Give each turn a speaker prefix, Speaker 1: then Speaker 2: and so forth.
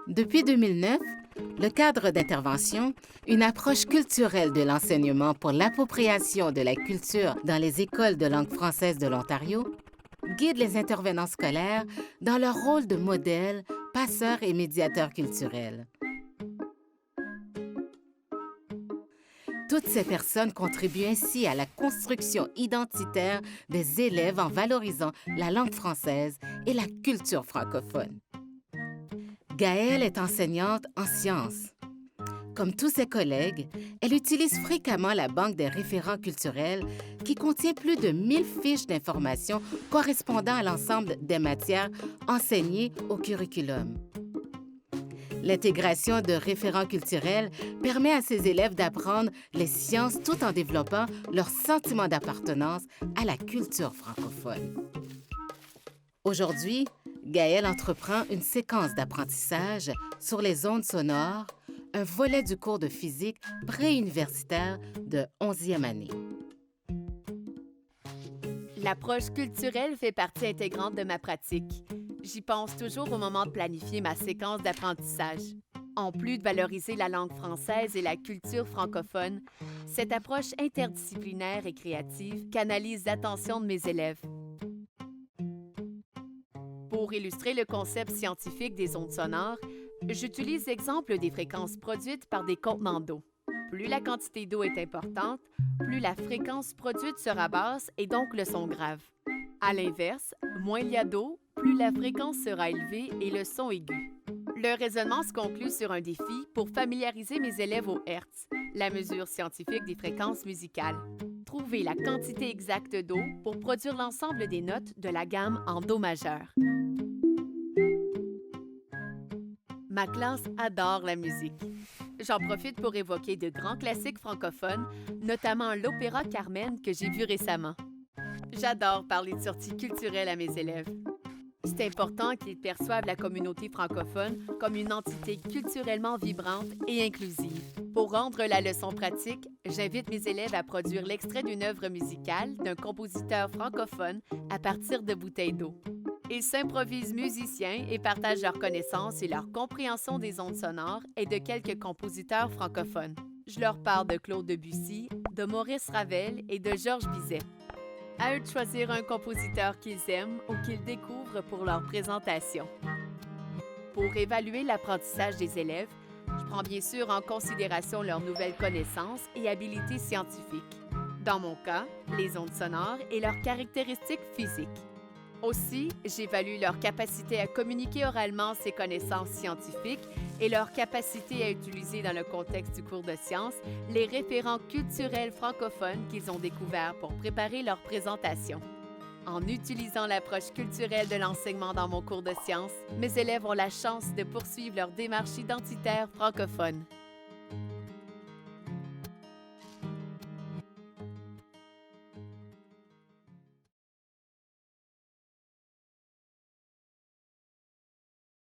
Speaker 1: Depuis 2009, le cadre d'intervention, une approche culturelle de l'enseignement pour l'appropriation de la culture dans les écoles de langue française de l'Ontario, guide les intervenants scolaires dans leur rôle de modèle, passeur et médiateur culturel. Toutes ces personnes contribuent ainsi à la construction identitaire des élèves en valorisant la langue française et la culture francophone. Gaëlle est enseignante en sciences. Comme tous ses collègues, elle utilise fréquemment la banque des référents culturels qui contient plus de 1000 fiches d'informations correspondant à l'ensemble des matières enseignées au curriculum. L'intégration de référents culturels permet à ses élèves d'apprendre les sciences tout en développant leur sentiment d'appartenance à la culture francophone. Aujourd'hui, Gaëlle entreprend une séquence d'apprentissage sur les ondes sonores, un volet du cours de physique préuniversitaire de 11e année.
Speaker 2: L'approche culturelle fait partie intégrante de ma pratique. J'y pense toujours au moment de planifier ma séquence d'apprentissage. En plus de valoriser la langue française et la culture francophone, cette approche interdisciplinaire et créative canalise l'attention de mes élèves. Pour illustrer le concept scientifique des ondes sonores, j'utilise l'exemple des fréquences produites par des contenants d'eau. Plus la quantité d'eau est importante, plus la fréquence produite sera basse et donc le son grave. À l'inverse, moins il y a d'eau, plus la fréquence sera élevée et le son aigu. Le raisonnement se conclut sur un défi pour familiariser mes élèves au Hertz, la mesure scientifique des fréquences musicales. Trouver la quantité exacte d'eau pour produire l'ensemble des notes de la gamme en Do majeur. Ma classe adore la musique. J'en profite pour évoquer de grands classiques francophones, notamment l'opéra Carmen que j'ai vu récemment. J'adore parler de sorties culturelles à mes élèves. C'est important qu'ils perçoivent la communauté francophone comme une entité culturellement vibrante et inclusive. Pour rendre la leçon pratique, j'invite mes élèves à produire l'extrait d'une œuvre musicale d'un compositeur francophone à partir de bouteilles d'eau. Ils s'improvisent musiciens et partagent leurs connaissances et leur compréhension des ondes sonores et de quelques compositeurs francophones. Je leur parle de Claude Debussy, de Maurice Ravel et de Georges Bizet. À eux de choisir un compositeur qu'ils aiment ou qu'ils découvrent pour leur présentation. Pour évaluer l'apprentissage des élèves, je prends bien sûr en considération leurs nouvelles connaissances et habiletés scientifiques. Dans mon cas, les ondes sonores et leurs caractéristiques physiques. Aussi, j'évalue leur capacité à communiquer oralement ces connaissances scientifiques et leur capacité à utiliser dans le contexte du cours de sciences les référents culturels francophones qu'ils ont découverts pour préparer leur présentation. En utilisant l'approche culturelle de l'enseignement dans mon cours de sciences, mes élèves ont la chance de poursuivre leur démarche identitaire francophone.